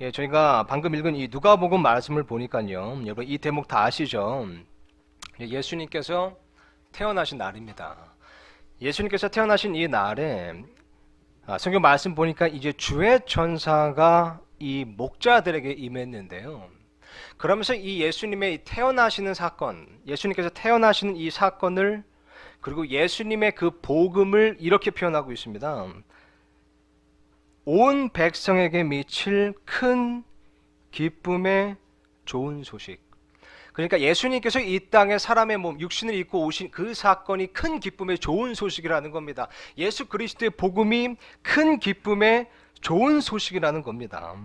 예, 저희가 방금 읽은 이 누가복음 말씀을 보니까요. 여러분 이 대목 다 아시죠? 예수님께서 태어나신 날입니다. 예수님께서 태어나신 이 날에 성경 말씀 보니까 이제 주의 천사가 이 목자들에게 임했는데요. 그러면서 이 예수님의 태어나시는 사건, 예수님께서 태어나시는 이 사건을 그리고 예수님의 그 복음을 이렇게 표현하고 있습니다. 온 백성에게 미칠 큰 기쁨의 좋은 소식. 그러니까 예수님께서 이 땅에 사람의 몸, 육신을 입고 오신 그 사건이 큰 기쁨의 좋은 소식이라는 겁니다. 예수 그리스도의 복음이 큰 기쁨의 좋은 소식이라는 겁니다.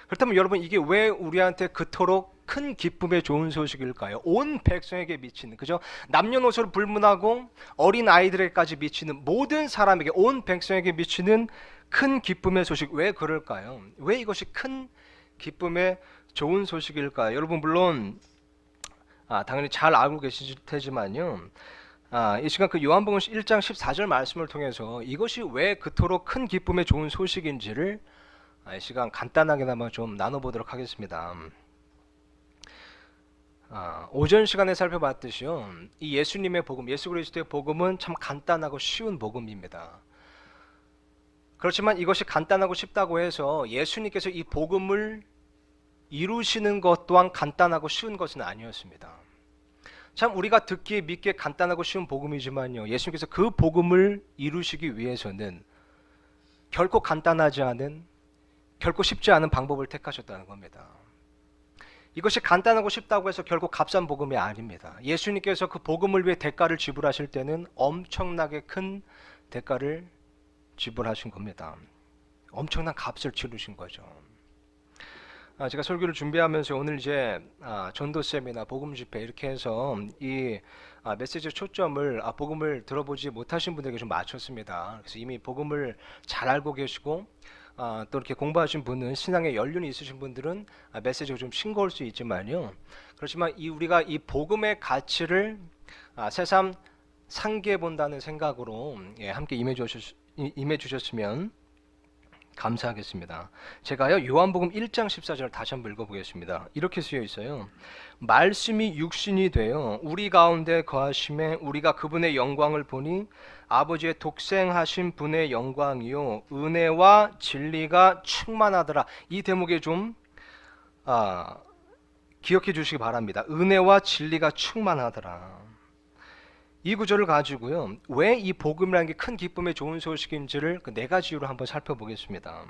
그렇다면 여러분 이게 왜 우리한테 그토록 큰 기쁨의 좋은 소식일까요? 온 백성에게 미치는, 그죠? 남녀노소를 불문하고 어린 아이들에게까지 미치는 모든 사람에게, 온 백성에게 미치는 큰 기쁨의 소식. 왜 그럴까요? 왜 이것이 큰 기쁨의 좋은 소식일까요? 여러분 물론 당연히 잘 알고 계실 테지만요. 이 시간 그 요한복음 1장 14절 말씀을 통해서 이것이 왜 그토록 큰 기쁨의 좋은 소식인지를 이 시간 간단하게나마 좀 나눠보도록 하겠습니다. 오전 시간에 살펴봤듯이요. 이 예수님의 복음, 예수 그리스도의 복음은 참 간단하고 쉬운 복음입니다. 그렇지만 이것이 간단하고 쉽다고 해서 예수님께서 이 복음을 이루시는 것 또한 간단하고 쉬운 것은 아니었습니다. 참 우리가 듣기에 믿기에 간단하고 쉬운 복음이지만요. 예수님께서 그 복음을 이루시기 위해서는 결코 간단하지 않은, 결코 쉽지 않은 방법을 택하셨다는 겁니다. 이것이 간단하고 쉽다고 해서 결국 값싼 복음이 아닙니다. 예수님께서 그 복음을 위해 대가를 지불하실 때는 엄청나게 큰 대가를 지불하신 겁니다. 엄청난 값을 치르신 거죠. 제가 설교를 준비하면서 오늘 이제 전도 세미나, 복음 집회 이렇게 해서 이 메시지 초점을 복음을 들어보지 못하신 분들에게 좀 맞췄습니다. 그래서 이미 복음을 잘 알고 계시고 또 이렇게 공부하신 분은 신앙에 연륜이 있으신 분들은 메시지가 좀 싱거울 수 있지만요. 그렇지만 우리가 이 복음의 가치를 새삼 상기해 본다는 생각으로 함께 임해 주셨으면 감사하겠습니다. 제가요 요한복음 1장 14절 다시 한번 읽어보겠습니다. 이렇게 쓰여 있어요. 말씀이 육신이 되어 우리 가운데 거하심에 우리가 그분의 영광을 보니 아버지의 독생하신 분의 영광이요 은혜와 진리가 충만하더라. 이 대목에 좀 기억해 주시기 바랍니다. 은혜와 진리가 충만하더라. 이 구절을 가지고요. 왜 이 복음이라는 게 큰 기쁨의 좋은 소식인지를 그 네 가지 이유로 한번 살펴보겠습니다.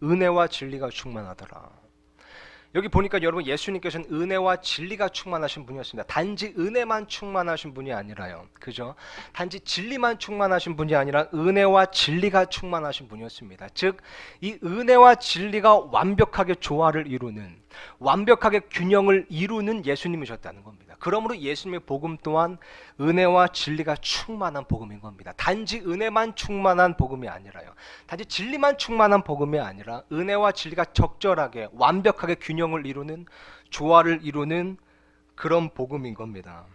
은혜와 진리가 충만하더라. 여기 보니까 여러분 예수님께서는 은혜와 진리가 충만하신 분이었습니다. 단지 은혜만 충만하신 분이 아니라요. 그죠? 단지 진리만 충만하신 분이 아니라 은혜와 진리가 충만하신 분이었습니다. 즉, 이 은혜와 진리가 완벽하게 조화를 이루는, 완벽하게 균형을 이루는 예수님이셨다는 겁니다. 그러므로 예수님의 복음 또한 은혜와 진리가 충만한 복음인 겁니다. 단지 은혜만 충만한 복음이 아니라요. 단지 진리만 충만한 복음이 아니라 은혜와 진리가 적절하게 완벽하게 균형을 이루는, 조화를 이루는 그런 복음인 겁니다.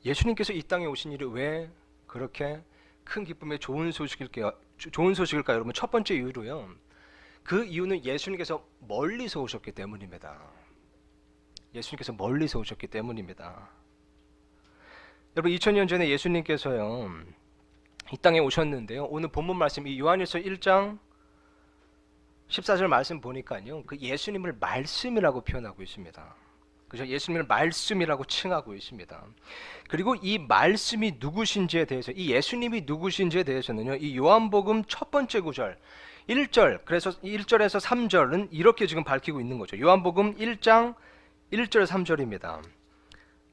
예수님께서 이 땅에 오신 일이 왜 그렇게 큰 기쁨의 좋은 소식일까요? 여러분 첫 번째 이유로요. 그 이유는 예수님께서 멀리서 오셨기 때문입니다. 예수님께서 멀리서 오셨기 때문입니다. 여러분 2000년 전에 예수님께서요 이 땅에 오셨는데요. 오늘 본문 말씀 이 요한일서 1장 14절 말씀 보니까요. 그 예수님을 말씀이라고 표현하고 있습니다. 그죠? 예수님을 말씀이라고 칭하고 있습니다. 그리고 이 말씀이 누구신지에 대해서, 이 예수님이 누구신지에 대해서는요. 이 요한복음 첫 번째 구절 1절, 그래서 1절에서 3절은 이렇게 지금 밝히고 있는 거죠. 요한복음 1장 1절 3절입니다.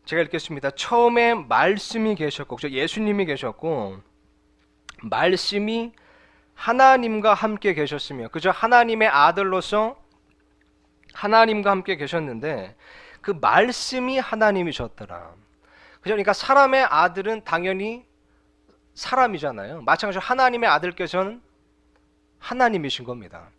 제가 읽겠습니다. 처음에 말씀이 계셨고, 예수님이 계셨고 말씀이 하나님과 함께 계셨으며, 그저 하나님의 아들로서 하나님과 함께 계셨는데 그 말씀이 하나님이셨더라. 그러니까 사람의 아들은 당연히 사람이잖아요. 마찬가지로 하나님의 아들께서는 하나님이신 겁니다.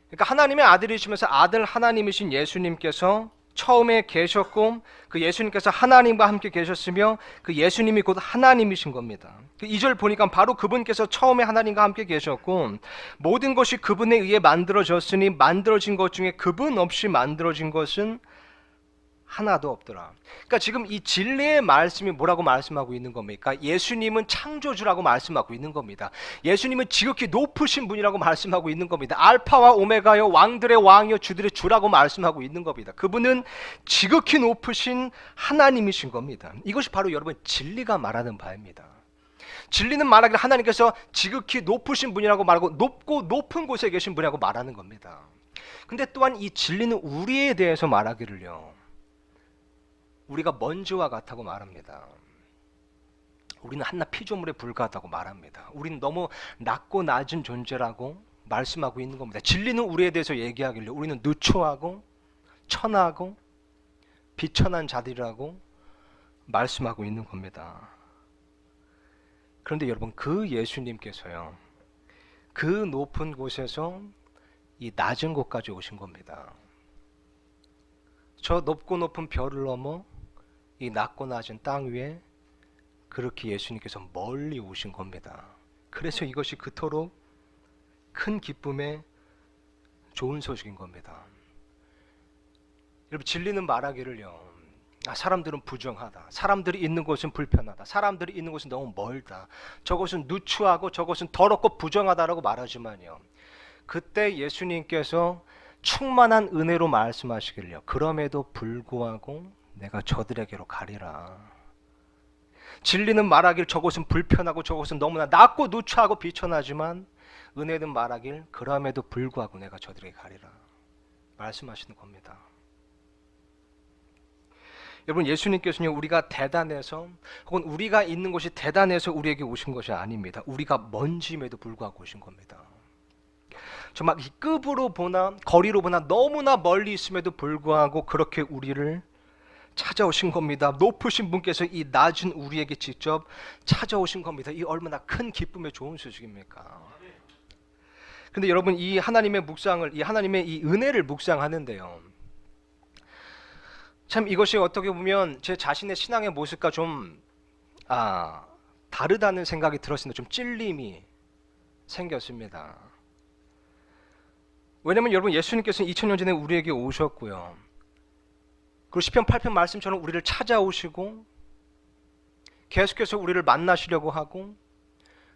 그러니까 하나님의 아들이시면서 아들 하나님이신 예수님께서 처음에 계셨고 그 예수님께서 하나님과 함께 계셨으며 그 예수님이 곧 하나님이신 겁니다. 그 2절 보니까 바로 그분께서 처음에 하나님과 함께 계셨고 모든 것이 그분에 의해 만들어졌으니 만들어진 것 중에 그분 없이 만들어진 것은 하나도 없더라. 그러니까 지금 이 진리의 말씀이 뭐라고 말씀하고 있는 겁니까? 예수님은 창조주라고 말씀하고 있는 겁니다. 예수님은 지극히 높으신 분이라고 말씀하고 있는 겁니다. 알파와 오메가여 왕들의 왕이여 주들의 주라고 말씀하고 있는 겁니다. 그분은 지극히 높으신 하나님이신 겁니다. 이것이 바로 여러분 진리가 말하는 바입니다. 진리는 말하기를 하나님께서 지극히 높으신 분이라고 말하고 높고 높은 곳에 계신 분이라고 말하는 겁니다. 근데 또한 이 진리는 우리에 대해서 말하기를요, 우리가 먼지와 같다고 말합니다. 우리는 한낱 피조물에 불과하다고 말합니다. 우리는 너무 낮고 낮은 존재라고 말씀하고 있는 겁니다. 진리는 우리에 대해서 얘기하길래 우리는 누추하고 천하고 비천한 자들이라고 말씀하고 있는 겁니다. 그런데 여러분, 그 예수님께서요, 그 높은 곳에서 이 낮은 곳까지 오신 겁니다. 저 높고 높은 별을 넘어 이 낮고 낮은 땅 위에 그렇게 예수님께서 멀리 오신 겁니다. 그래서 이것이 그토록 큰 기쁨의 좋은 소식인 겁니다. 여러분, 진리는 말하기를요, 사람들은 부정하다, 사람들이 있는 곳은 불편하다, 사람들이 있는 곳은 너무 멀다, 저것은 누추하고 저것은 더럽고 부정하다라고 말하지만요, 그때 예수님께서 충만한 은혜로 말씀하시길요, 그럼에도 불구하고 내가 저들에게로 가리라. 진리는 말하길 저곳은 불편하고 저곳은 너무나 낮고 누추하고 비천하지만 은혜는 말하길 그럼에도 불구하고 내가 저들에게 가리라 말씀하시는 겁니다. 여러분, 예수님께서는 우리가 대단해서 혹은 우리가 있는 곳이 대단해서 우리에게 오신 것이 아닙니다. 우리가 먼지임에도 불구하고 오신 겁니다. 정말 이 급으로 보나 거리로 보나 너무나 멀리 있음에도 불구하고 그렇게 우리를 찾아오신 겁니다. 높으신 분께서 이 낮은 우리에게 직접 찾아오신 겁니다. 이 얼마나 큰 기쁨의 좋은 소식입니까? 근데 여러분, 이 하나님의 묵상을, 이 하나님의 이 은혜를 묵상하는데요, 참 이것이 어떻게 보면 제 자신의 신앙의 모습과 좀 다르다는 생각이 들었습니다. 좀 찔림이 생겼습니다. 왜냐면 여러분, 예수님께서는 2000년 전에 우리에게 오셨고요, 그리고 시편 8편 말씀처럼 우리를 찾아오시고 계속해서 우리를 만나시려고 하고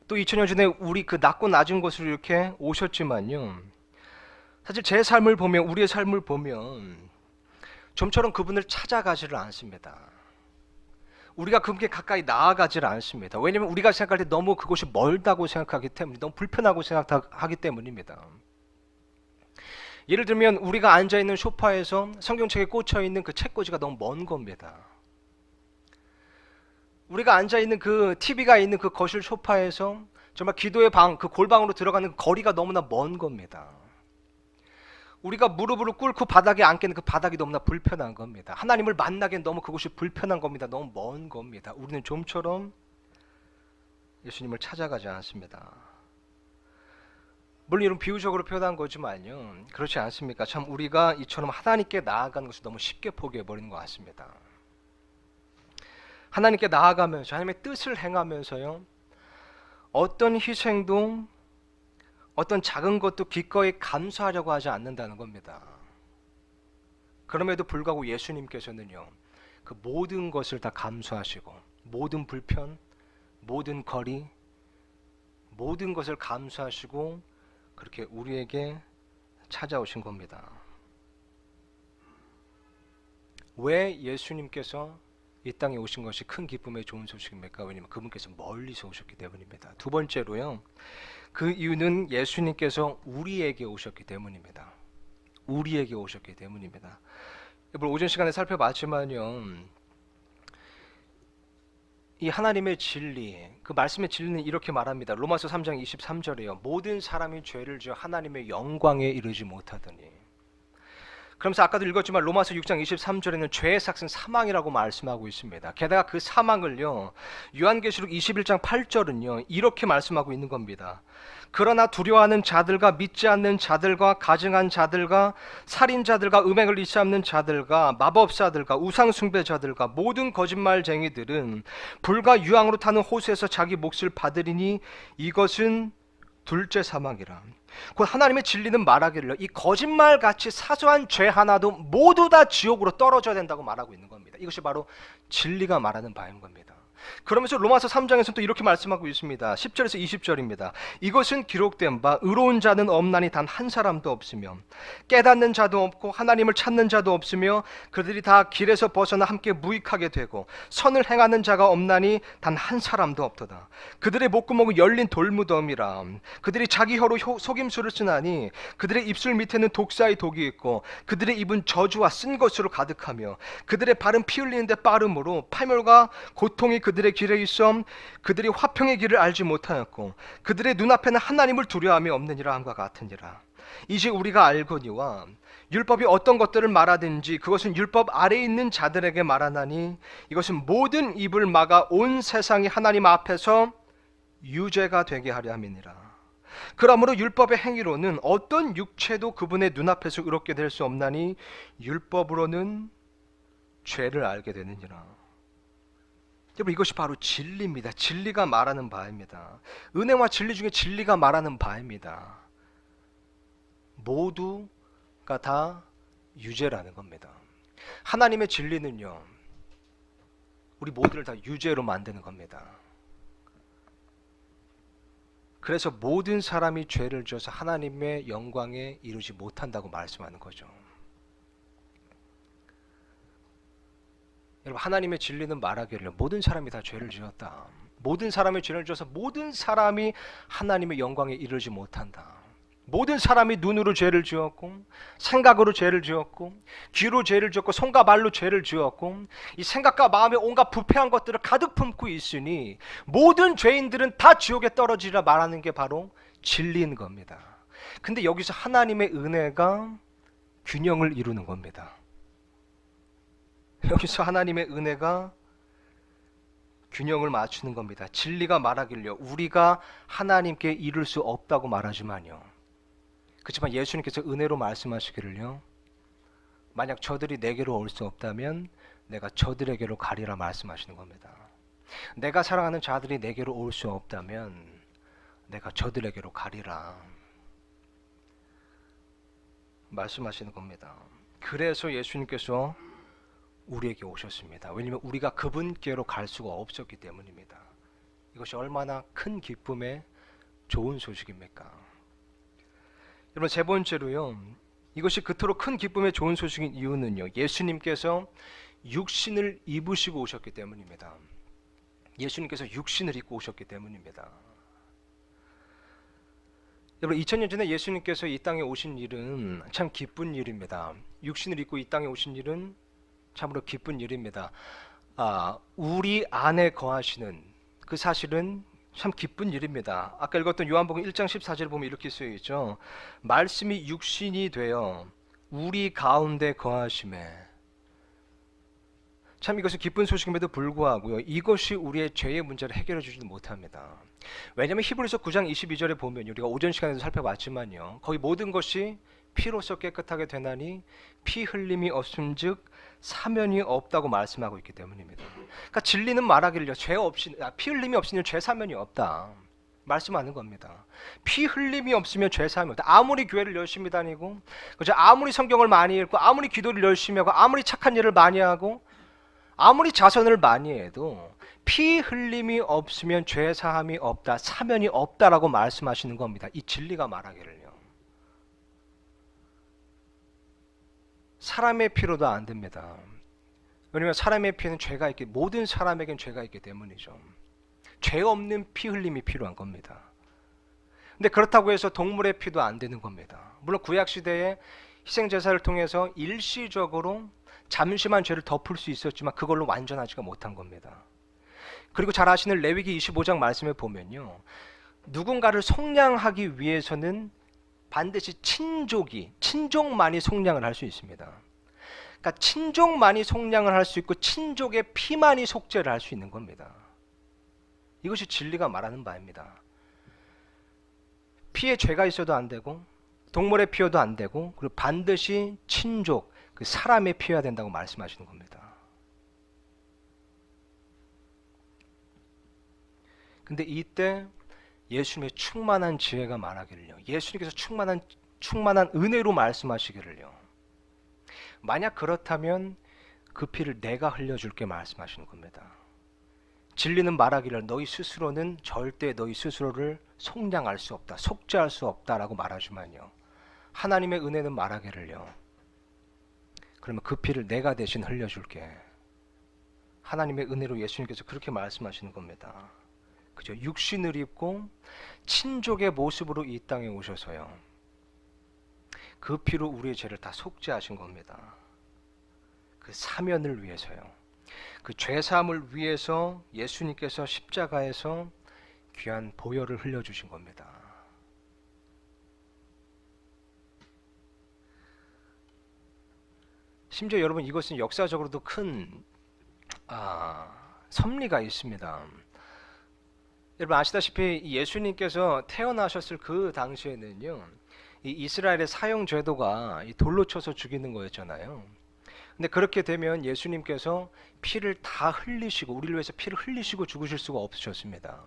또 2000년 전에 우리 그 낮고 낮은 곳으로 이렇게 오셨지만요, 사실 제 삶을 보면, 우리의 삶을 보면 좀처럼 그분을 찾아가지를 않습니다. 우리가 그분께 가까이 나아가지를 않습니다. 왜냐하면 우리가 생각할 때 너무 그곳이 멀다고 생각하기 때문에, 너무 불편하고 생각하기 때문입니다. 예를 들면 우리가 앉아있는 소파에서 성경책에 꽂혀있는 그 책꽂이가 너무 먼 겁니다. 우리가 앉아있는 그 TV가 있는 그 거실 소파에서 정말 기도의 방, 그 골방으로 들어가는 그 거리가 너무나 먼 겁니다. 우리가 무릎을 꿇고 바닥에 앉기는 그 바닥이 너무나 불편한 겁니다. 하나님을 만나기엔 너무 그곳이 불편한 겁니다. 너무 먼 겁니다. 우리는 좀처럼 예수님을 찾아가지 않습니다. 물론 이런 비유적으로 표현한 거지만요, 그렇지 않습니까? 참 우리가 이처럼 하나님께 나아가는 것을 너무 쉽게 포기해버리는 것 같습니다. 하나님께 나아가면서 하나님의 뜻을 행하면서요, 어떤 희생도 어떤 작은 것도 기꺼이 감수하려고 하지 않는다는 겁니다. 그럼에도 불구하고 예수님께서는요, 그 모든 것을 다 감수하시고 모든 불편, 모든 거리, 모든 것을 감수하시고 그렇게 우리에게 찾아오신 겁니다. 왜 예수님께서 이 땅에 오신 것이 큰 기쁨의 좋은 소식입니까? 왜냐하면 그분께서 멀리서 오셨기 때문입니다. 두 번째로요, 그 이유는 예수님께서 우리에게 오셨기 때문입니다. 우리에게 오셨기 때문입니다. 여러분, 오전 시간에 살펴봤지만요, 이 하나님의 진리, 그 말씀의 진리는 이렇게 말합니다. 로마서 3장 23절에요. 모든 사람이 죄를 지어 하나님의 영광에 이르지 못하더니. 그러면서 아까도 읽었지만 로마서 6장 23절에는 죄의 삭은 사망이라고 말씀하고 있습니다. 게다가 그 사망을요, 요한계시록 21장 8절은요 이렇게 말씀하고 있는 겁니다. 그러나 두려워하는 자들과 믿지 않는 자들과 가증한 자들과 살인자들과 음행을 일삼는 자들과 마법사들과 우상숭배자들과 모든 거짓말쟁이들은 불과 유황으로 타는 호수에서 자기 몫을 받으리니 이것은 둘째 사망이라. 곧 하나님의 진리는 말하기를 이 거짓말같이 사소한 죄 하나도 모두 다 지옥으로 떨어져야 된다고 말하고 있는 겁니다. 이것이 바로 진리가 말하는 바인 겁니다. 그러면서 로마서 3장에서는 또 이렇게 말씀하고 있습니다. 10절에서 20절입니다. 이것은 기록된 바 의로운 자는 없나니 단 한 사람도 없으며 깨닫는 자도 없고 하나님을 찾는 자도 없으며 그들이 다 길에서 벗어나 함께 무익하게 되고 선을 행하는 자가 없나니 단 한 사람도 없도다. 그들의 목구멍은 열린 돌무덤이라. 그들이 자기 혀로 속임수를 쓰나니 그들의 입술 밑에는 독사의 독이 있고 그들의 입은 저주와 쓴 것으로 가득하며 그들의 발은 피 흘리는 데 빠름으로 파멸과 고통이 그들의 길에 있어 그들이 화평의 길을 알지 못하였고 그들의 눈앞에는 하나님을 두려워함이 없느니라 함과 같으니라. 이제 우리가 알거니와 율법이 어떤 것들을 말하든지 그것은 율법 아래에 있는 자들에게 말하나니 이것은 모든 입을 막아 온 세상이 하나님 앞에서 유죄가 되게 하려 함이니라. 그러므로 율법의 행위로는 어떤 육체도 그분의 눈앞에서 의롭게 될 수 없나니 율법으로는 죄를 알게 되느니라. 여러분, 이것이 바로 진리입니다. 진리가 말하는 바입니다. 은혜와 진리 중에 진리가 말하는 바입니다. 모두가 다 유죄라는 겁니다. 하나님의 진리는요, 우리 모두를 다 유죄로 만드는 겁니다. 그래서 모든 사람이 죄를 지어서 하나님의 영광에 이르지 못한다고 말씀하는 거죠. 여러분, 하나님의 진리는 말하기를 모든 사람이 다 죄를 지었다. 모든 사람이 죄를 지어서 모든 사람이 하나님의 영광에 이르지 못한다. 모든 사람이 눈으로 죄를 지었고 생각으로 죄를 지었고 귀로 죄를 지었고 손과 발로 죄를 지었고 이 생각과 마음에 온갖 부패한 것들을 가득 품고 있으니 모든 죄인들은 다 지옥에 떨어지리라 말하는 게 바로 진리인 겁니다. 근데 여기서 하나님의 은혜가 균형을 이루는 겁니다. 여기서 하나님의 은혜가 균형을 맞추는 겁니다. 진리가 말하길요, 우리가 하나님께 이룰 수 없다고 말하지만요, 그렇지만 예수님께서 은혜로 말씀하시기를요, 만약 저들이 내게로 올 수 없다면 내가 저들에게로 가리라 말씀하시는 겁니다. 내가 사랑하는 자들이 내게로 올 수 없다면 내가 저들에게로 가리라 말씀하시는 겁니다. 그래서 예수님께서 우리에게 오셨습니다. 왜냐하면 우리가 그분께로 갈 수가 없었기 때문입니다. 이것이 얼마나 큰 기쁨의 좋은 소식입니까? 여러분, 세 번째로요, 이것이 그토록 큰 기쁨의 좋은 소식인 이유는요, 예수님께서 육신을 입으시고 오셨기 때문입니다. 예수님께서 육신을 입고 오셨기 때문입니다. 여러분, 2000년 전에 예수님께서 이 땅에 오신 일은 참 기쁜 일입니다. 육신을 입고 이 땅에 오신 일은 참으로 기쁜 일입니다. 우리 안에 거하시는 그 사실은 참 기쁜 일입니다. 아까 읽었던 요한복음 1장 14절을 보면 이렇게 쓰여 있죠. 말씀이 육신이 되어 우리 가운데 거하심에. 참 이것은 기쁜 소식임에도 불구하고요, 이것이 우리의 죄의 문제를 해결해 주지도 못합니다. 왜냐하면 히브리서 9장 22절에 보면 우리가 오전 시간에도 살펴봤지만요, 거의 모든 것이 피로써 깨끗하게 되나니 피 흘림이 없음즉 사면이 없다고 말씀하고 있기 때문입니다. 그러니까 진리는 말하기를 피 흘림이 없으면 죄 사면이 없다 말씀하는 겁니다. 피 흘림이 없으면 죄 사면이 없다. 아무리 교회를 열심히 다니고, 그죠? 아무리 성경을 많이 읽고, 아무리 기도를 열심히 하고, 아무리 착한 일을 많이 하고, 아무리 자선을 많이 해도 피 흘림이 없으면 죄 사함이 없다, 사면이 없다라고 말씀하시는 겁니다. 이 진리가 말하기를요. 사람의 피로도 안 됩니다. 왜냐하면 사람의 피에는 죄가 있기, 모든 사람에겐 죄가 있기 때문이죠. 죄 없는 피 흘림이 필요한 겁니다. 근데 그렇다고 해서 동물의 피도 안 되는 겁니다. 물론 구약 시대에 희생 제사를 통해서 일시적으로 잠시만 죄를 덮을 수 있었지만 그걸로 완전하지가 못한 겁니다. 그리고 잘 아시는 레위기 25장 말씀에 보면요, 누군가를 속량하기 위해서는 반드시 친족만이 속량을 할 수 있습니다. 그러니까 친족만이 속량을 할 수 있고 친족의 피만이 속죄를 할 수 있는 겁니다. 이것이 진리가 말하는 바입니다. 피에 죄가 있어도 안 되고 동물의 피여도 안 되고 그리고 반드시 친족, 그 사람의 피여야 된다고 말씀하시는 겁니다. 근데 이때 예수님의 충만한 지혜가 말하기를요. 예수님께서 충만한 은혜로 말씀하시기를요. 만약 그렇다면 그 피를 내가 흘려줄게 말씀하시는 겁니다. 진리는 말하기를 너희 스스로는 절대 너희 스스로를 속량할 수 없다, 속죄할 수 없다라고 말하지만요. 하나님의 은혜는 말하기를요. 그러면 그 피를 내가 대신 흘려줄게. 하나님의 은혜로 예수님께서 그렇게 말씀하시는 겁니다. 그죠? 육신을 입고 친족의 모습으로 이 땅에 오셔서요. 그 피로 우리의 죄를 다 속죄하신 겁니다. 그 사면을 위해서요. 그 죄사함을 위해서 예수님께서 십자가에서 귀한 보혈을 흘려주신 겁니다. 심지어 여러분 이것은 역사적으로도 큰 섭리가 있습니다. 여러분 아시다시피 예수님께서 태어나셨을 그 당시에는요, 이 이스라엘의 사형 제도가 돌로 쳐서 죽이는 거였잖아요. 근데 그렇게 되면 예수님께서 피를 다 흘리시고 우리를 위해서 피를 흘리시고 죽으실 수가 없으셨습니다.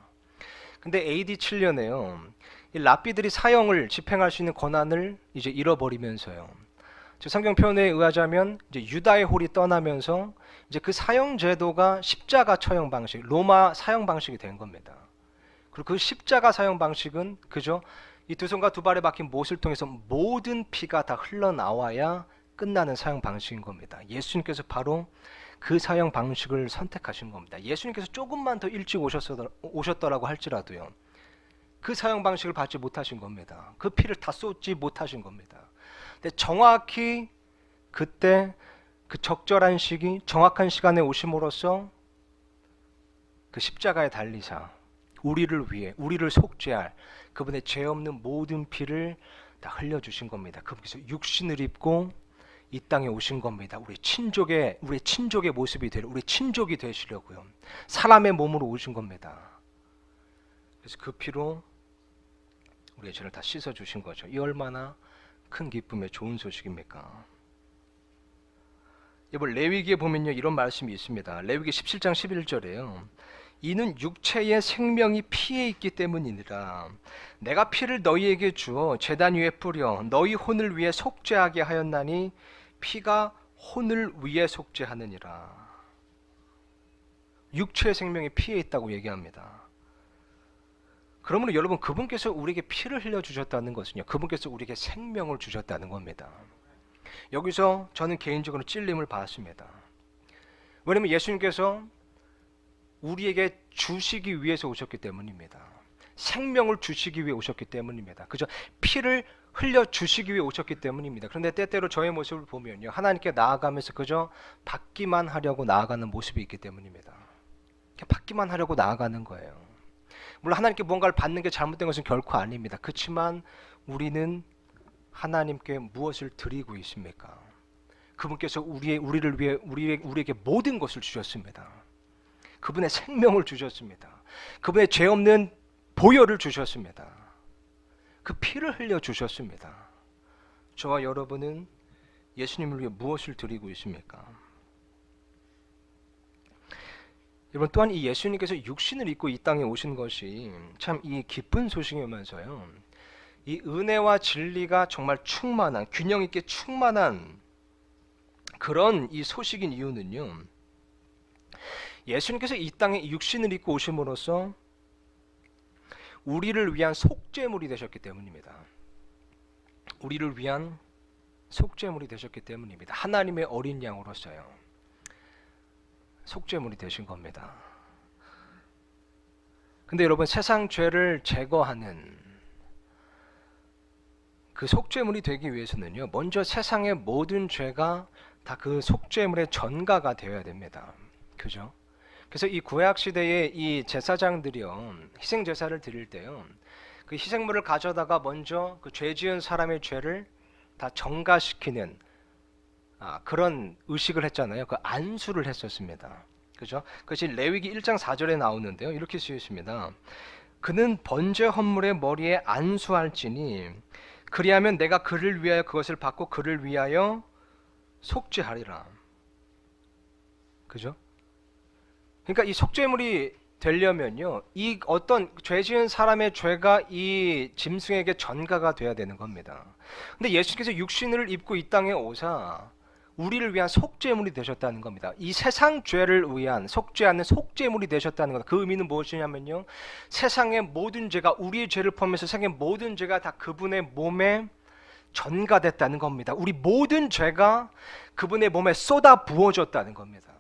근데 AD 7년에요. 이 랍비들이 사형을 집행할 수 있는 권한을 이제 잃어버리면서요. 성경 표현에 의하자면 이제 유다의 홀이 떠나면서 이제 그 사형 제도가 십자가 처형 방식, 로마 사형 방식이 된 겁니다. 그리고 그 십자가 사형 방식은 그죠? 이 두 손과 두 발에 박힌 못을 통해서 모든 피가 다 흘러나와야 끝나는 사형 방식인 겁니다. 예수님께서 바로 그 사형 방식을 선택하신 겁니다. 예수님께서 조금만 더 일찍 오셨더라고 할지라도요. 그 사형 방식을 받지 못하신 겁니다. 그 피를 다 쏟지 못하신 겁니다. 근데 정확히 그때 그 적절한 시기, 정확한 시간에 오심으로써 그 십자가에 달리사 우리를 위해, 우리를 속죄할 그분의 죄 없는 모든 피를 다 흘려주신 겁니다. 그분께서 육신을 입고 이 땅에 오신 겁니다. 우리 친족의 모습이 되려, 우리 친족이 되시려고요. 사람의 몸으로 오신 겁니다. 그래서 그 피로 우리의 죄를 다 씻어주신 거죠. 이 얼마나 큰 기쁨의 좋은 소식입니까? 이번 레위기에 보면요, 이런 말씀이 있습니다. 레위기 17장 11절에요. 이는 육체의 생명이 피에 있기 때문이니라. 내가 피를 너희에게 주어 제단 위에 뿌려 너희 혼을 위해 속죄하게 하였나니 피가 혼을 위해 속죄하느니라. 육체의 생명이 피에 있다고 얘기합니다. 그러므로 여러분, 그분께서 우리에게 피를 흘려주셨다는 것은요, 그분께서 우리에게 생명을 주셨다는 겁니다. 여기서 저는 개인적으로 찔림을 받았습니다. 왜냐하면 예수님께서 우리에게 주시기 위해서 오셨기 때문입니다. 생명을 주시기 위해 오셨기 때문입니다. 그죠? 피를 흘려 주시기 위해 오셨기 때문입니다. 그런데 때때로 저의 모습을 보면요, 하나님께 나아가면서 그저 받기만 하려고 나아가는 모습이 있기 때문입니다. 받기만 하려고 나아가는 거예요. 물론 하나님께 뭔가를 받는 게 잘못된 것은 결코 아닙니다. 그렇지만 우리는 하나님께 무엇을 드리고 있습니까? 그분께서 우리를 위해 우리에게 모든 것을 주셨습니다. 그분의 생명을 주셨습니다. 그분의 죄 없는 보혈을 주셨습니다. 그 피를 흘려 주셨습니다. 저와 여러분은 예수님을 위해 무엇을 드리고 있습니까? 여러분, 또한 이 예수님께서 육신을 입고 이 땅에 오신 것이 참 이 기쁜 소식이면서요, 이 은혜와 진리가 정말 충만한, 균형 있게 충만한 그런 이 소식인 이유는요, 예수님께서 이 땅에 육신을 입고 오심으로써 우리를 위한 속죄물이 되셨기 때문입니다. 우리를 위한 속죄물이 되셨기 때문입니다. 하나님의 어린 양으로서요, 속죄물이 되신 겁니다. 근데 여러분, 세상 죄를 제거하는 그 속죄물이 되기 위해서는요, 먼저 세상의 모든 죄가 다 그 속죄물의 전가가 되어야 됩니다. 그죠? 그래서 이 구약 시대의 이 제사장들이요, 희생 제사를 드릴 때요, 그 희생물을 가져다가 먼저 그 죄 지은 사람의 죄를 다 정가시키는 그런 의식을 했잖아요. 그 안수를 했었습니다. 그죠? 그것이 레위기 1장 4절에 나오는데요. 이렇게 쓰여 있습니다. 그는 번제 헌물의 머리에 안수할지니 그리하면 내가 그를 위하여 그것을 받고 그를 위하여 속죄하리라. 그죠? 그러니까 이 속죄물이 되려면요, 이 어떤 죄 지은 사람의 죄가 이 짐승에게 전가가 돼야 되는 겁니다. 근데 예수께서 육신을 입고 이 땅에 오사 우리를 위한 속죄물이 되셨다는 겁니다. 이 세상 죄를 위한 속죄하는 속죄물이 되셨다는 겁니다. 그 의미는 무엇이냐면요, 세상의 모든 죄가, 우리의 죄를 포함해서 세상의 모든 죄가 다 그분의 몸에 전가됐다는 겁니다. 우리 모든 죄가 그분의 몸에 쏟아 부어졌다는 겁니다.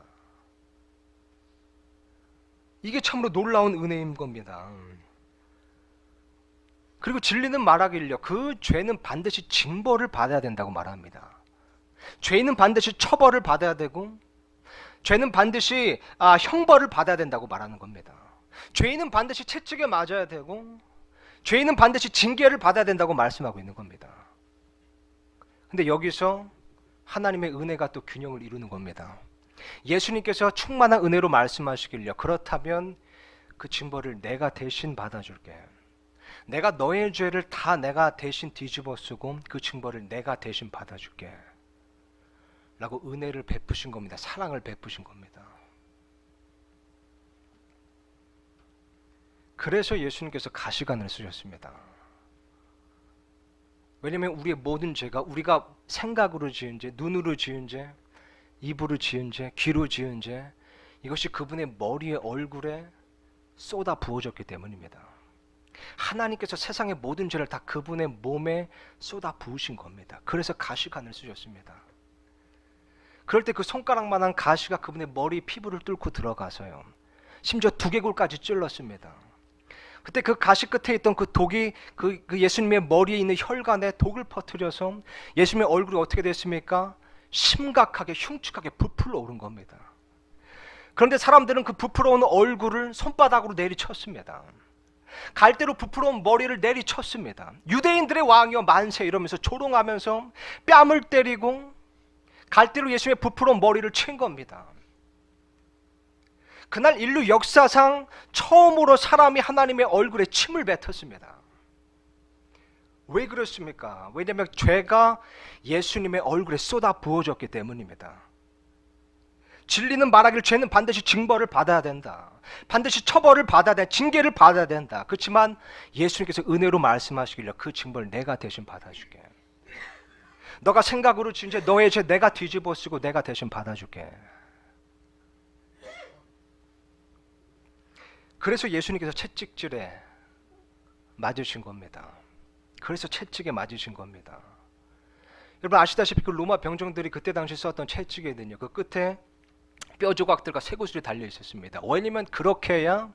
이게 참으로 놀라운 은혜인 겁니다. 그리고 진리는 말하길요, 그 죄는 반드시 징벌을 받아야 된다고 말합니다. 죄인은 반드시 처벌을 받아야 되고, 죄는 반드시 형벌을 받아야 된다고 말하는 겁니다. 죄인은 반드시 채찍에 맞아야 되고, 죄인은 반드시 징계를 받아야 된다고 말씀하고 있는 겁니다. 근데 여기서 하나님의 은혜가 또 균형을 이루는 겁니다. 예수님께서 충만한 은혜로 말씀하시길요, 그렇다면 그 징벌을 내가 대신 받아줄게. 내가 너의 죄를 다 내가 대신 뒤집어 쓰고 그 징벌을 내가 대신 받아줄게 라고 은혜를 베푸신 겁니다. 사랑을 베푸신 겁니다. 그래서 예수님께서 가시관을 쓰셨습니다. 왜냐하면 우리의 모든 죄가, 우리가 생각으로 지은 죄, 눈으로 지은 죄, 입으로 지은 죄, 귀로 지은 죄, 이것이 그분의 머리에, 얼굴에 쏟아 부어졌기 때문입니다. 하나님께서 세상의 모든 죄를 다 그분의 몸에 쏟아 부으신 겁니다. 그래서 가시관을 쓰셨습니다. 그럴 때 그 손가락만한 가시가 그분의 머리 피부를 뚫고 들어가서요, 심지어 두개골까지 찔렀습니다. 그때 그 가시 끝에 있던 그 독이 그 예수님의 머리에 있는 혈관에 독을 퍼뜨려서 예수님의 얼굴이 어떻게 됐습니까? 심각하게 흉측하게 부풀어 오른 겁니다. 그런데 사람들은 그 부풀어 오는 얼굴을 손바닥으로 내리쳤습니다. 갈대로 부풀어 온 머리를 내리쳤습니다. 유대인들의 왕이여 만세 이러면서 조롱하면서 뺨을 때리고 갈대로 예수님의 부풀어 온 머리를 친 겁니다. 그날 인류 역사상 처음으로 사람이 하나님의 얼굴에 침을 뱉었습니다. 왜 그렇습니까? 왜냐하면 죄가 예수님의 얼굴에 쏟아 부어졌기 때문입니다. 진리는 말하길 죄는 반드시 징벌을 받아야 된다. 반드시 처벌을 받아야 된다. 징계를 받아야 된다. 그렇지만 예수님께서 은혜로 말씀하시길래 그 징벌을 내가 대신 받아줄게. 너가 생각으로 지은 죄, 너의 죄 내가 뒤집어 쓰고 내가 대신 받아줄게. 그래서 예수님께서 채찍질에 맞으신 겁니다. 그래서 채찍에 맞으신 겁니다. 여러분 아시다시피 그 로마 병정들이 그때 당시 썼던 채찍에는요, 그 끝에 뼈 조각들과 쇠구슬이 달려 있었습니다. 왜냐면 그렇게 해야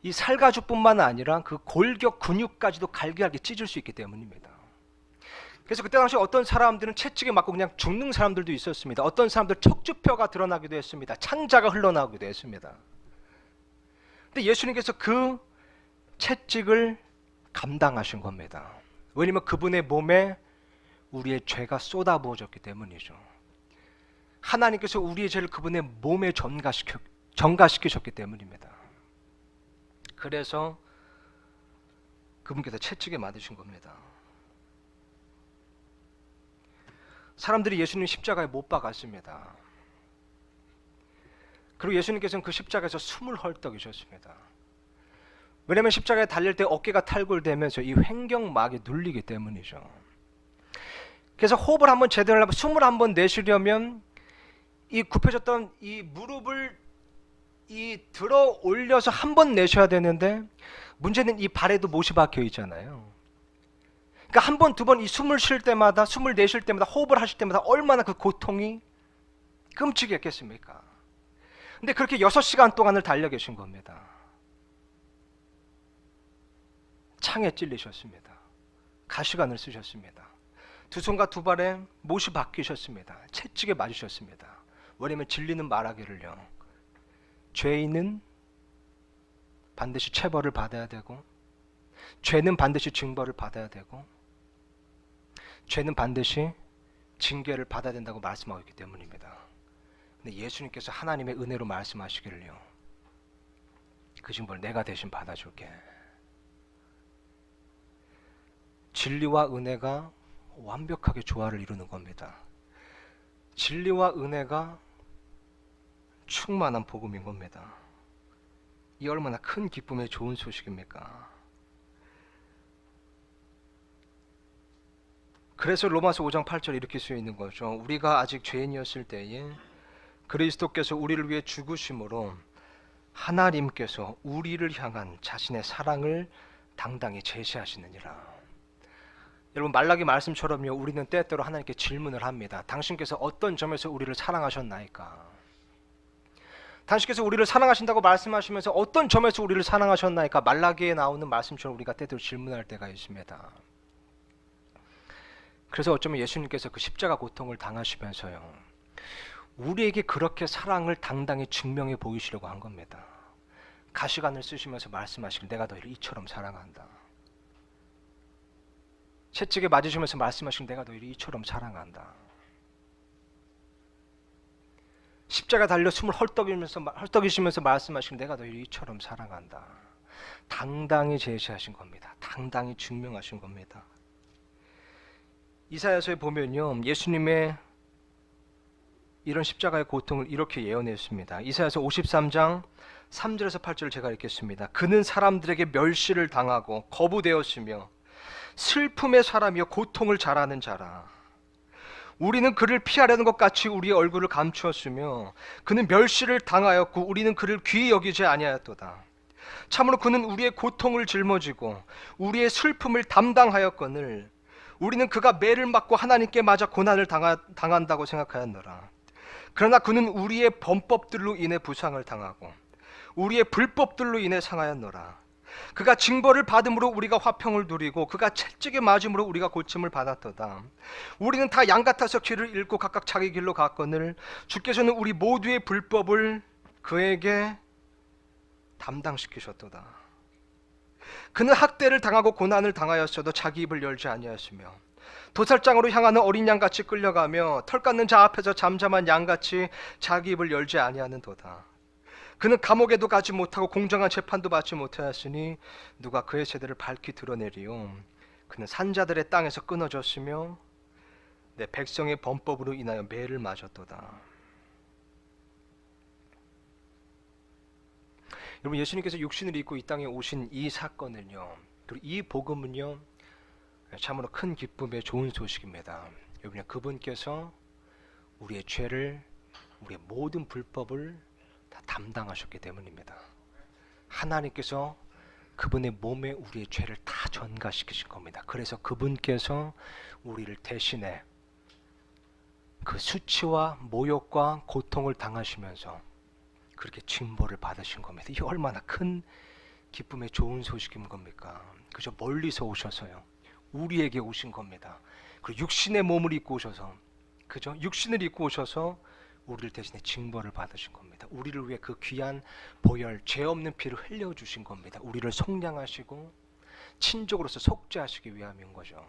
이 살가죽뿐만 아니라 그 골격 근육까지도 갈기갈기 찢을 수 있기 때문입니다. 그래서 그때 당시 어떤 사람들은 채찍에 맞고 그냥 죽는 사람들도 있었습니다. 어떤 사람들 척추뼈가 드러나기도 했습니다. 창자가 흘러나오기도 했습니다. 근데 예수님께서 그 채찍을 감당하신 겁니다. 왜냐면 그분의 몸에 우리의 죄가 쏟아부어졌기 때문이죠. 하나님께서 우리의 죄를 그분의 몸에 전가시키셨기 때문입니다. 그래서 그분께서 채찍에 맞으신 겁니다. 사람들이 예수님 십자가에 못 박았습니다. 그리고 예수님께서는 그 십자가에서 숨을 헐떡이셨습니다. 왜냐하면 십자가에 달릴 때 어깨가 탈골되면서 이 횡격막이 눌리기 때문이죠. 그래서 호흡을 한번 제대로 하려면, 숨을 한번 내쉬려면 이 굽혀졌던 이 무릎을 들어 올려서 한번 내셔야 되는데, 문제는 이 발에도 못이 박혀 있잖아요. 그러니까 한 번, 두 번 이 숨을 쉴 때마다, 숨을 내쉴 때마다, 호흡을 하실 때마다 얼마나 그 고통이 끔찍했겠습니까? 근데 그렇게 6시간 동안을 달려 계신 겁니다. 창에 찔리셨습니다. 가시관을 쓰셨습니다. 두 손과 두 발에 못이 박히셨습니다. 채찍에 맞으셨습니다. 왜냐면 진리는 말하기를요, 죄인은 반드시 체벌을 받아야 되고 죄는 반드시 징벌을 받아야 되고 죄는 반드시 징계를 받아야 된다고 말씀하고 있기 때문입니다. 근데 예수님께서 하나님의 은혜로 말씀하시기를요, 그 징벌 내가 대신 받아줄게. 진리와 은혜가 완벽하게 조화를 이루는 겁니다. 진리와 은혜가 충만한 복음인 겁니다. 이 얼마나 큰 기쁨의 좋은 소식입니까? 그래서 로마서 5장 8절 이렇게 쓰여 있는 거죠. 우리가 아직 죄인이었을 때에 그리스도께서 우리를 위해 죽으심으로 하나님께서 우리를 향한 자신의 사랑을 당당히 제시하시느니라. 여러분, 말라기 말씀처럼요, 우리는 때때로 하나님께 질문을 합니다. 당신께서 어떤 점에서 우리를 사랑하셨나이까? 당신께서 우리를 사랑하신다고 말씀하시면서 어떤 점에서 우리를 사랑하셨나이까? 말라기에 나오는 말씀처럼 우리가 때때로 질문할 때가 있습니다. 그래서 어쩌면 예수님께서 그 십자가 고통을 당하시면서요, 우리에게 그렇게 사랑을 당당히 증명해 보이시려고 한 겁니다. 가시관을 쓰시면서 말씀하시길, 내가 너희를 이처럼 사랑한다. 채찍에 맞으시면서 말씀하시길, 내가 너희를 이처럼 사랑한다. 십자가 달려 숨을 헐떡이시면서 말씀하시길, 내가 너희를 이처럼 사랑한다. 당당히 제시하신 겁니다. 당당히 증명하신 겁니다. 이사야서에 보면요, 예수님의 이런 십자가의 고통을 이렇게 예언했습니다. 이사야서 53장 3절에서 8절을 제가 읽겠습니다. 그는 사람들에게 멸시를 당하고 거부되었으며 슬픔의 사람이여 고통을 잘하는 자라. 우리는 그를 피하려는 것 같이 우리의 얼굴을 감추었으며 그는 멸시를 당하였고 우리는 그를 귀히 여기지 아니하였도다. 참으로 그는 우리의 고통을 짊어지고 우리의 슬픔을 담당하였거늘 우리는 그가 매를 맞고 하나님께 맞아 고난을 당한다고 생각하였노라. 그러나 그는 우리의 범법들로 인해 부상을 당하고 우리의 불법들로 인해 상하였노라. 그가 징벌을 받음으로 우리가 화평을 누리고 그가 채찍에 맞음으로 우리가 고침을 받았도다. 우리는 다 양 같아서 길을 잃고 각각 자기 길로 갔거늘 주께서는 우리 모두의 불법을 그에게 담당시키셨도다. 그는 학대를 당하고 고난을 당하였어도 자기 입을 열지 아니하였으며 도살장으로 향하는 어린 양같이 끌려가며 털 깎는 자 앞에서 잠잠한 양같이 자기 입을 열지 아니하는도다. 그는 감옥에도 가지 못하고 공정한 재판도 받지 못하였으니 누가 그의 세대를 밝히 드러내리요. 그는 산자들의 땅에서 끊어졌으며 내 백성의 범법으로 인하여 매를 맞았도다. 여러분, 예수님께서 육신을 입고 이 땅에 오신 이 사건은요, 그리고 이 복음은요, 참으로 큰 기쁨의 좋은 소식입니다. 여러분, 그분께서 우리의 죄를, 우리의 모든 불법을 다 담당하셨기 때문입니다. 하나님께서 그분의 몸에 우리의 죄를 다 전가시키신 겁니다. 그래서 그분께서 우리를 대신해 그 수치와 모욕과 고통을 당하시면서 그렇게 징벌을 받으신 겁니다. 이 얼마나 큰 기쁨의 좋은 소식인 겁니까? 그저 멀리서 오셔서요, 우리에게 오신 겁니다. 그리고 육신의 몸을 입고 오셔서, 그죠? 육신을 입고 오셔서 우리를 대신해 징벌을 받으신 겁니다. 우리를 위해 그 귀한 보혈, 죄 없는 피를 흘려주신 겁니다. 우리를 속량하시고 친족으로서 속죄하시기 위함인 거죠.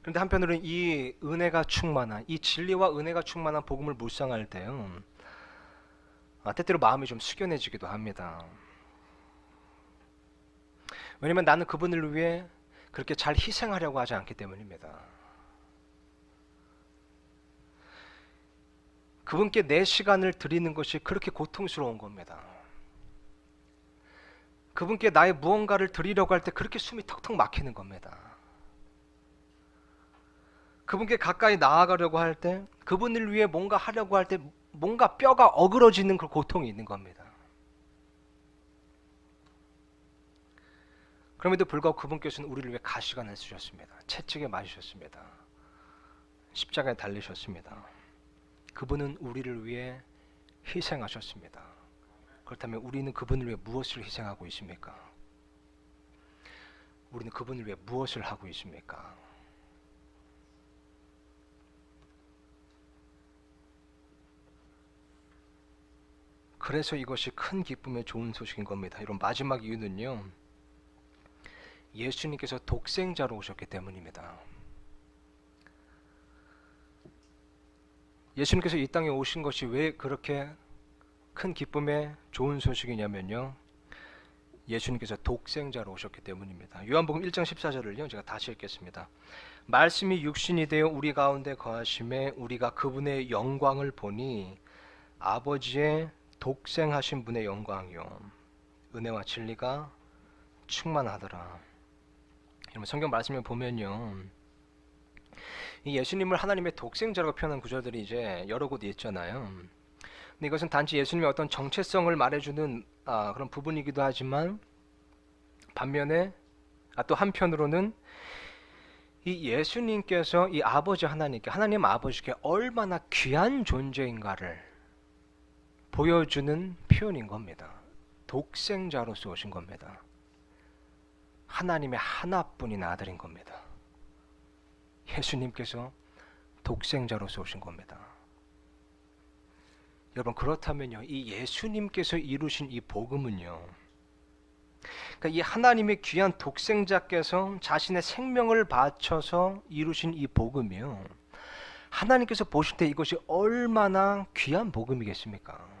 그런데 한편으로는 이 은혜가 충만한, 이 진리와 은혜가 충만한 복음을 묵상할 때요, 때때로 마음이 좀 숙연해지기도 합니다. 왜냐면 나는 그분을 위해 그렇게 잘 희생하려고 하지 않기 때문입니다. 그분께 내 시간을 드리는 것이 그렇게 고통스러운 겁니다. 그분께 나의 무언가를 드리려고 할 때 그렇게 숨이 턱턱 막히는 겁니다. 그분께 가까이 나아가려고 할 때, 그분을 위해 뭔가 하려고 할 때 뭔가 뼈가 어그러지는 그 고통이 있는 겁니다. 그럼에도 불구하고 그분께서는 우리를 위해 가시관을 쓰셨습니다. 채찍에 맞으셨습니다. 십자가에 달리셨습니다. 그분은 우리를 위해 희생하셨습니다. 그렇다면 우리는 그분을 위해 무엇을 희생하고 있습니까? 우리는 그분을 위해 무엇을 하고 있습니까? 그래서 이것이 큰 기쁨의 좋은 소식인 겁니다. 이런 마지막 이유는요, 예수님께서 독생자로 오셨기 때문입니다. 예수님께서 이 땅에 오신 것이 왜 그렇게 큰 기쁨의 좋은 소식이냐면요, 예수님께서 독생자로 오셨기 때문입니다. 요한복음 1장 14절을요 제가 다시 읽겠습니다. 말씀이 육신이 되어 우리 가운데 거하심에 우리가 그분의 영광을 보니 아버지의 독생하신 분의 영광이요 은혜와 진리가 충만하더라. 여러분 성경 말씀을 보면요, 이 예수님을 하나님의 독생자라고 표현한 구절들이 이제 여러 곳에 있잖아요. 근데 이것은 단지 예수님의 어떤 정체성을 말해주는 그런 부분이기도 하지만, 반면에 또 한편으로는 이 예수님께서 이 아버지 하나님께, 하나님 아버지께 얼마나 귀한 존재인가를 보여주는 표현인 겁니다. 독생자로서 오신 겁니다. 하나님의 하나뿐인 아들인 겁니다. 예수님께서 독생자로서 오신 겁니다. 여러분 그렇다면요, 이 예수님께서 이루신 이 복음은요, 그러니까 이 하나님의 귀한 독생자께서 자신의 생명을 바쳐서 이루신 이 복음이요, 하나님께서 보실 때 이것이 얼마나 귀한 복음이겠습니까?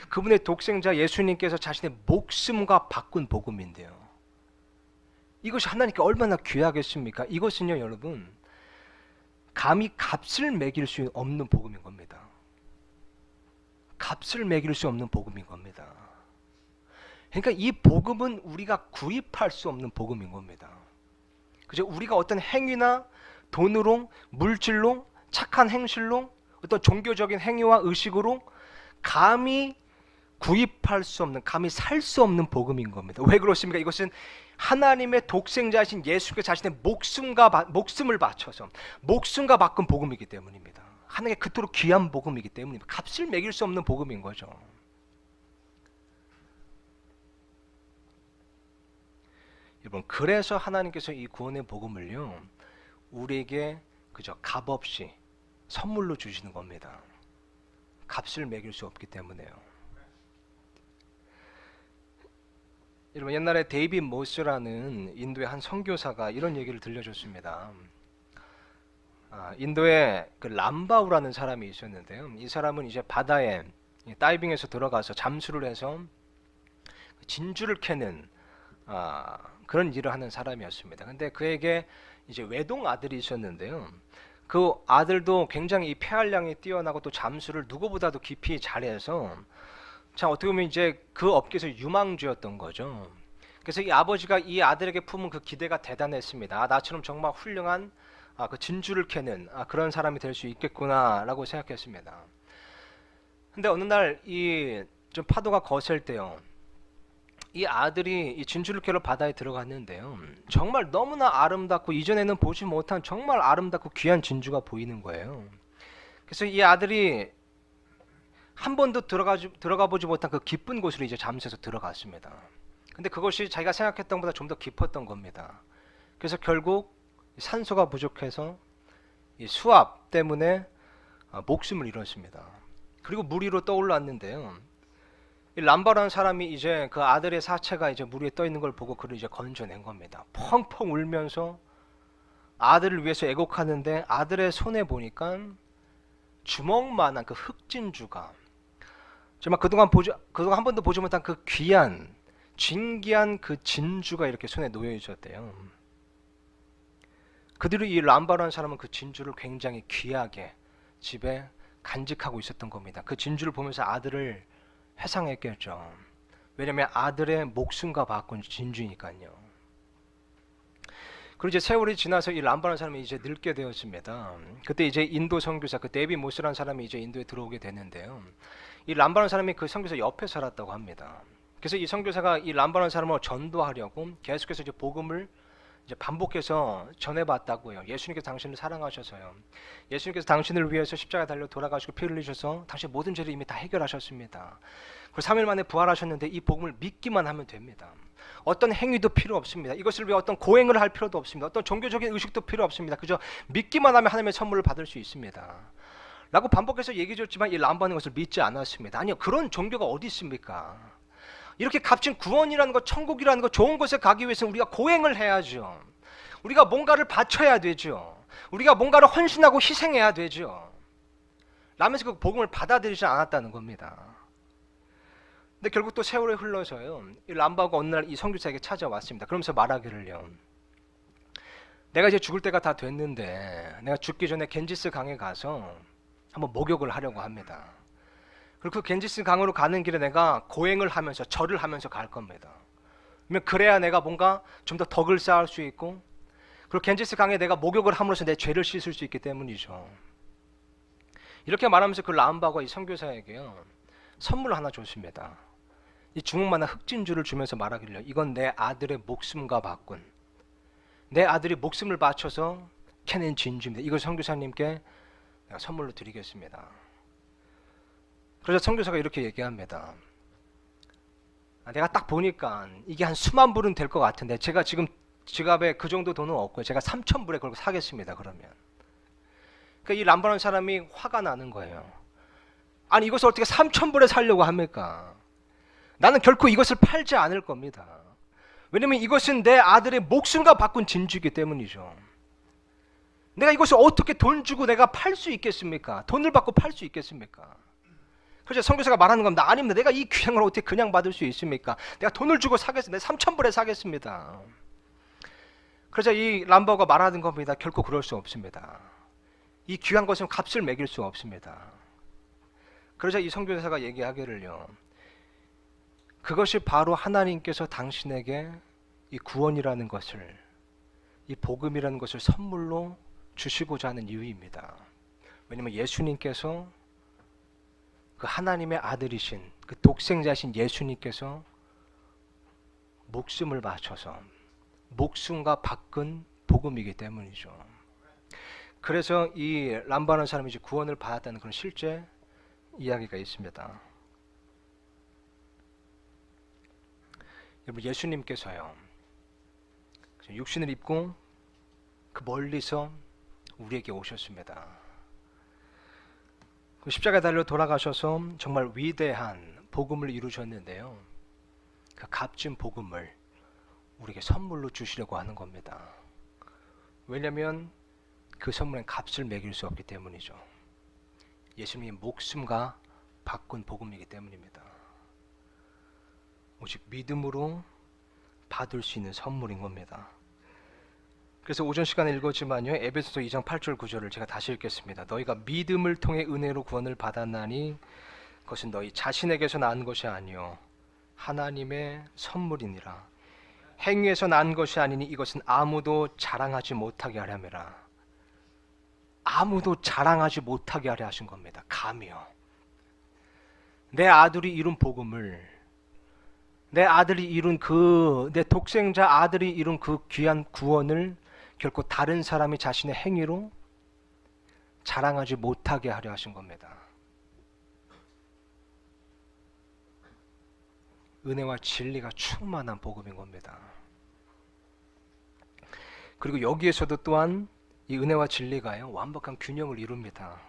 그분의 독생자 예수님께서 자신의 목숨과 바꾼 복음인데요, 이것이 하나님께 얼마나 귀하겠습니까? 이것은요 여러분, 감히 값을 매길 수 없는 복음인 겁니다. 값을 매길 수 없는 복음인 겁니다. 그러니까 이 복음은 우리가 구입할 수 없는 복음인 겁니다. 그죠? 우리가 어떤 행위나 돈으로, 물질로, 착한 행실로, 어떤 종교적인 행위와 의식으로 감히 구입할 수 없는, 감히 살 수 없는 복음인 겁니다. 왜 그렇습니까? 이것은 하나님의 독생자이신 예수께서 자신의 목숨을 바쳐서 목숨과 바꾼 복음이기 때문입니다. 하나님께 그토록 귀한 복음이기 때문입니다. 값을 매길 수 없는 복음인 거죠. 여러분 그래서 하나님께서 이 구원의 복음을요 우리에게 그저 값없이 선물로 주시는 겁니다. 값을 매길 수 없기 때문에요. 여러분 옛날에 데이빗 모스라는 인도의 한 선교사가 이런 얘기를 들려줬습니다. 인도에 그 람바우라는 사람이 있었는데요. 이 사람은 이제 바다에 다이빙해서 들어가서 잠수를 해서 진주를 캐는 그런 일을 하는 사람이었습니다. 근데 그에게 이제 외동 아들이 있었는데요. 그 아들도 굉장히 폐활량이 뛰어나고 또 잠수를 누구보다도 깊이 잘해서 자 어떻게 보면 이제 그 업계에서 유망주였던 거죠. 그래서 이 아버지가 이 아들에게 품은 그 기대가 대단했습니다. 나처럼 정말 훌륭한 그 진주를 캐는 그런 사람이 될 수 있겠구나라고 생각했습니다. 근데 어느 날 이 좀 파도가 거셀 때요. 이 아들이 이 진주를 캐러 바다에 들어갔는데요. 정말 너무나 아름답고 이전에는 보지 못한 정말 아름답고 귀한 진주가 보이는 거예요. 그래서 이 아들이 한 번도 들어가 보지 못한 그 깊은 곳으로 이제 잠수해서 들어갔습니다. 근데 그것이 자기가 생각했던 것보다 좀 더 깊었던 겁니다. 그래서 결국 산소가 부족해서 이 수압 때문에 목숨을 잃었습니다. 그리고 물 위로 떠올랐는데요. 이 람바라는 사람이 이제 그 아들의 사체가 이제 물 위에 떠 있는 걸 보고 그를 이제 건져낸 겁니다. 펑펑 울면서 아들을 위해서 애곡하는데 아들의 손에 보니까 주먹만한 그 흑진주가 정말 그동안 한 번도 보지 못한 그 귀한 진귀한 그 진주가 이렇게 손에 놓여 있었대요. 그들이 이 람바라는 사람은 그 진주를 굉장히 귀하게 집에 간직하고 있었던 겁니다. 그 진주를 보면서 아들을 회상했겠죠. 왜냐하면 아들의 목숨과 바꾼 진주니까요. 그리고 이제 세월이 지나서 이 람바라는 사람이 이제 늙게 되었습니다. 그때 이제 인도 선교사 그 데이빗 모스라는 사람이 이제 인도에 들어오게 됐는데요. 이 람바라는 사람이 그 선교사 옆에 살았다고 합니다. 그래서 이 선교사가 이 람바라는 사람을 전도하려고 계속해서 이제 복음을 이제 반복해서 전해봤다고요. 예수님께서 당신을 사랑하셔서요. 예수님께서 당신을 위해서 십자가에 달려 돌아가시고 피 흘리셔서 당신 모든 죄를 이미 다 해결하셨습니다. 그리고 3일 만에 부활하셨는데 이 복음을 믿기만 하면 됩니다. 어떤 행위도 필요 없습니다. 이것을 위해 어떤 고행을 할 필요도 없습니다. 어떤 종교적인 의식도 필요 없습니다. 그저 믿기만 하면 하나님의 선물을 받을 수 있습니다. 라고 반복해서 얘기해 줬지만 이 람바는 것을 믿지 않았습니다. 아니요, 그런 종교가 어디 있습니까? 이렇게 값진 구원이라는 것, 천국이라는 것, 좋은 곳에 가기 위해서는 우리가 고행을 해야죠. 우리가 뭔가를 바쳐야 되죠. 우리가 뭔가를 헌신하고 희생해야 되죠. 라면서 그 복음을 받아들이지 않았다는 겁니다. 근데 결국 또 세월이 흘러서요, 이 람바가 어느 날 이 선교사에게 찾아왔습니다. 그러면서 말하기를요, 내가 이제 죽을 때가 다 됐는데 내가 죽기 전에 겐지스 강에 가서 한번 목욕을 하려고 합니다. 그리고 그 겐지스 강으로 가는 길에 내가 고행을 하면서 절을 하면서 갈 겁니다. 그래야 내가 뭔가 좀 더 덕을 쌓을 수 있고, 그리고 겐지스 강에 내가 목욕을 함으로써 내 죄를 씻을 수 있기 때문이죠. 이렇게 말하면서 그 람바가 이 선교사에게요, 선물을 하나 줬습니다. 이 주먹만한 흑진주를 주면서 말하기를, 이건 내 아들의 목숨과 바꾼, 내 아들이 목숨을 바쳐서 캐낸 진주입니다. 이걸 선교사님께 내가 선물로 드리겠습니다. 그래서 선교사가 이렇게 얘기합니다. 내가 딱 보니까 이게 한 수만 불은 될 것 같은데 제가 지금 지갑에 그 정도 돈은 없고요. 제가 3,000불에 걸고 사겠습니다. 그러면. 그러니까 이 람바라는 사람이 화가 나는 거예요. 아니, 이것을 어떻게 3,000불에 사려고 합니까? 나는 결코 이것을 팔지 않을 겁니다. 왜냐면 이것은 내 아들의 목숨과 바꾼 진주이기 때문이죠. 내가 이것을 어떻게 돈 주고 내가 팔 수 있겠습니까? 돈을 받고 팔 수 있겠습니까? 그래서 선교사가 말하는 겁니다. 아닙니다. 내가 이 귀한 걸 어떻게 그냥 받을 수 있습니까? 내가 돈을 주고 사겠습니다. 3,000불에 사겠습니다. 그래서 이 람바가 말하는 겁니다. 결코 그럴 수 없습니다. 이 귀한 것은 값을 매길 수 없습니다. 그러자 이 선교사가 얘기하기를요, 그것이 바로 하나님께서 당신에게 이 구원이라는 것을, 이 복음이라는 것을 선물로 주시고자 하는 이유입니다. 왜냐하면 예수님께서, 그 하나님의 아들이신 그 독생자신 예수님께서 목숨을 바쳐서 목숨과 바꾼 복음이기 때문이죠. 그래서 이 람바라는 사람이 이제 구원을 받았다는 그런 실제 이야기가 있습니다. 여러분, 예수님께서요, 육신을 입고 그 멀리서 우리에게 오셨습니다. 그 십자가에 달려 돌아가셔서 정말 위대한 복음을 이루셨는데요, 그 값진 복음을 우리에게 선물로 주시려고 하는 겁니다. 왜냐하면 그 선물엔 값을 매길 수 없기 때문이죠. 예수님이 목숨과 바꾼 복음이기 때문입니다. 오직 믿음으로 받을 수 있는 선물인 겁니다. 그래서 오전 시간에 읽었지만요, 에베소서 2장 8절 9절을 제가 다시 읽겠습니다. 너희가 믿음을 통해 은혜로 구원을 받았나니 그것은 너희 자신에게서 난 것이 아니요 하나님의 선물이니라. 행위에서 난 것이 아니니 이것은 아무도 자랑하지 못하게 하려 함이라. 아무도 자랑하지 못하게 하려 하신 겁니다. 감히요. 내 아들이 이룬 복음을, 내 아들이 이룬 내 독생자 아들이 이룬 그 귀한 구원을 결코 다른 사람이 자신의 행위로 자랑하지 못하게 하려 하신 겁니다. 은혜와 진리가 충만한 복음인 겁니다. 그리고 여기에서도 또한 이 은혜와 진리가요, 완벽한 균형을 이룹니다.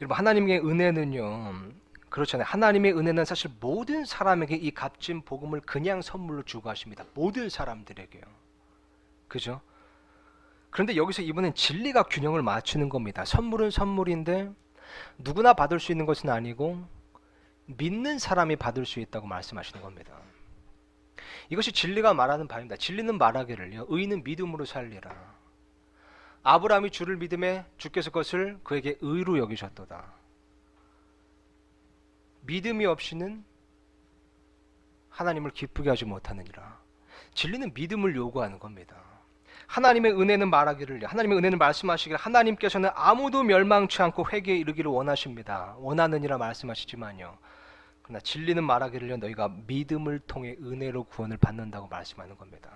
여러분, 하나님의 은혜는요, 그렇잖아요. 하나님의 은혜는 사실 모든 사람에게 이 값진 복음을 그냥 선물로 주고 하십니다. 모든 사람들에게요. 그죠? 그런데 여기서 이번엔 진리가 균형을 맞추는 겁니다. 선물은 선물인데 누구나 받을 수 있는 것은 아니고 믿는 사람이 받을 수 있다고 말씀하시는 겁니다. 이것이 진리가 말하는 바입니다. 진리는 말하기를요, 의인은 믿음으로 살리라. 아브라함이 주를 믿음에 주께서 그것을 그에게 의로 여기셨도다. 믿음이 없이는 하나님을 기쁘게 하지 못하느니라. 진리는 믿음을 요구하는 겁니다. 하나님의 은혜는 말하기를, 하나님의 은혜는 말씀하시기를, 하나님께서는 아무도 멸망치 않고 회개에 이르기를 원하십니다. 원하느니라 말씀하시지만요, 그러나 진리는 말하기를 너희가 믿음을 통해 은혜로 구원을 받는다고 말씀하는 겁니다.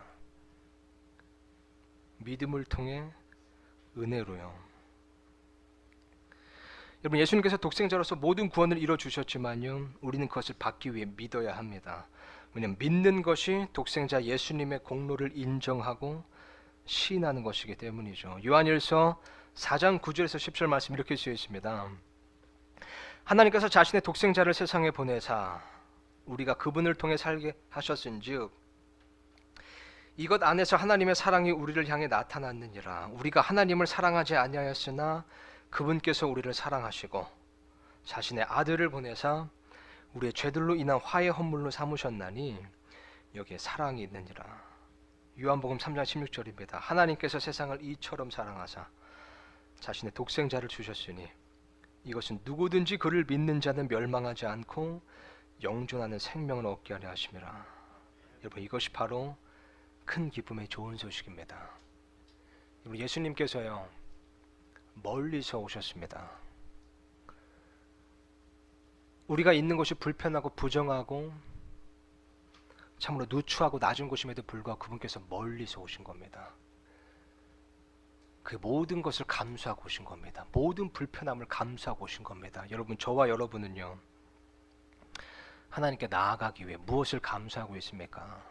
믿음을 통해 은혜로요. 여러분, 예수님께서 독생자로서 모든 구원을 이뤄주셨지만요, 우리는 그것을 받기 위해 믿어야 합니다. 왜냐하면 믿는 것이 독생자 예수님의 공로를 인정하고 시인하는 것이기 때문이죠. 요한일서 4장 9절에서 10절 말씀 이렇게 쓰여 있습니다. 하나님께서 자신의 독생자를 세상에 보내사 우리가 그분을 통해 살게 하셨은즉 이것 안에서 하나님의 사랑이 우리를 향해 나타났느니라. 우리가 하나님을 사랑하지 아니하였으나 그분께서 우리를 사랑하시고 자신의 아들을 보내사 우리의 죄들로 인한 화해 헌물로 삼으셨나니 여기에 사랑이 있느니라. 요한복음 3장 16절입니다. 하나님께서 세상을 이처럼 사랑하사 자신의 독생자를 주셨으니 이것은 누구든지 그를 믿는 자는 멸망하지 않고 영존하는 생명을 얻게 하려 하심이라. 여러분, 이것이 바로 큰 기쁨의 좋은 소식입니다. 여러분, 예수님께서요 멀리서 오셨습니다. 우리가 있는 곳이 불편하고 부정하고 참으로 누추하고 낮은 곳임에도 불구하고 그분께서 멀리서 오신 겁니다. 그 모든 것을 감수하고 오신 겁니다. 모든 불편함을 감수하고 오신 겁니다. 여러분, 저와 여러분은요 하나님께 나아가기 위해 무엇을 감수하고 있습니까?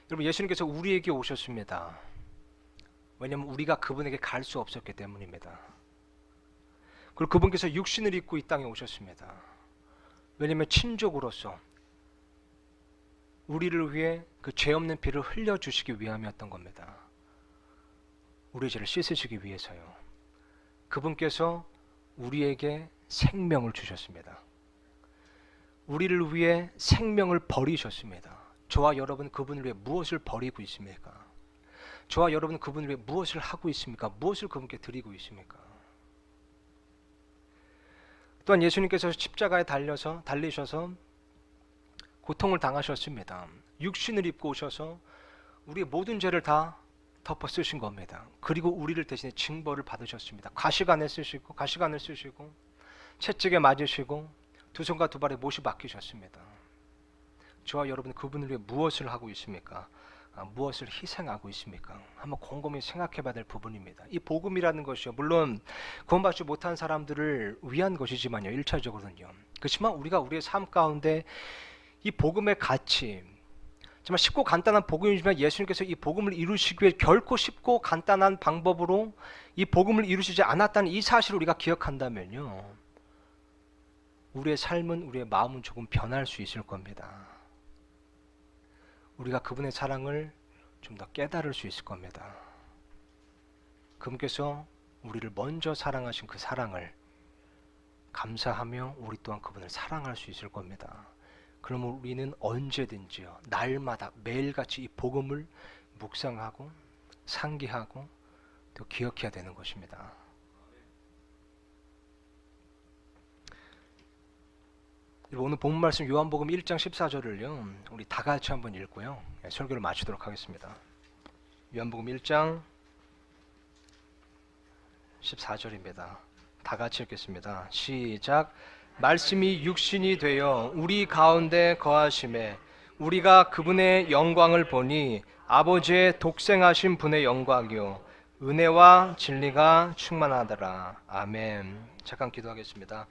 여러분, 예수님께서 우리에게 오셨습니다. 왜냐하면 우리가 그분에게 갈 수 없었기 때문입니다. 그리고 그분께서 육신을 입고 이 땅에 오셨습니다. 왜냐하면 친족으로서 우리를 위해 그 죄 없는 피를 흘려주시기 위함이었던 겁니다. 우리의 죄를 씻으시기 위해서요. 그분께서 우리에게 생명을 주셨습니다. 우리를 위해 생명을 버리셨습니다. 저와 여러분 그분을 위해 무엇을 버리고 있습니까? 저와 여러분 그분을 위해 무엇을 하고 있습니까? 무엇을 그분께 드리고 있습니까? 또한 예수님께서 십자가에 달리셔서 고통을 당하셨습니다. 육신을 입고 오셔서 우리의 모든 죄를 다 덮어 쓰신 겁니다. 그리고 우리를 대신에 징벌을 받으셨습니다. 가시관을 쓰시고 채찍에 맞으시고 두 손과 두 발에 못이 박히셨습니다. 저와 여러분 그분을 위해 무엇을 하고 있습니까? 무엇을 희생하고 있습니까? 한번 곰곰이 생각해 봐야 될 부분입니다. 이 복음이라는 것이요, 물론 구원받지 못한 사람들을 위한 것이지만요, 1차적으로는요. 그렇지만 우리가 우리의 삶 가운데 이 복음의 가치, 정말 쉽고 간단한 복음이지만 예수님께서 이 복음을 이루시기 위해 결코 쉽고 간단한 방법으로 이 복음을 이루시지 않았다는 이 사실을 우리가 기억한다면요, 우리의 삶은, 우리의 마음은 조금 변할 수 있을 겁니다. 우리가 그분의 사랑을 좀 더 깨달을 수 있을 겁니다. 그분께서 우리를 먼저 사랑하신 그 사랑을 감사하며 우리 또한 그분을 사랑할 수 있을 겁니다. 그러면 우리는 언제든지요, 날마다 매일같이 이 복음을 묵상하고 상기하고 또 기억해야 되는 것입니다. 오늘 본문 말씀 요한복음 1장 14절을요 우리 다 같이 한번 읽고요 설교를 마치도록 하겠습니다. 요한복음 1장 14절입니다. 다 같이 읽겠습니다. 시작. 말씀이 육신이 되어 우리 가운데 거하심에 우리가 그분의 영광을 보니 아버지의 독생하신 분의 영광이요 은혜와 진리가 충만하더라. 아멘. 잠깐 기도하겠습니다.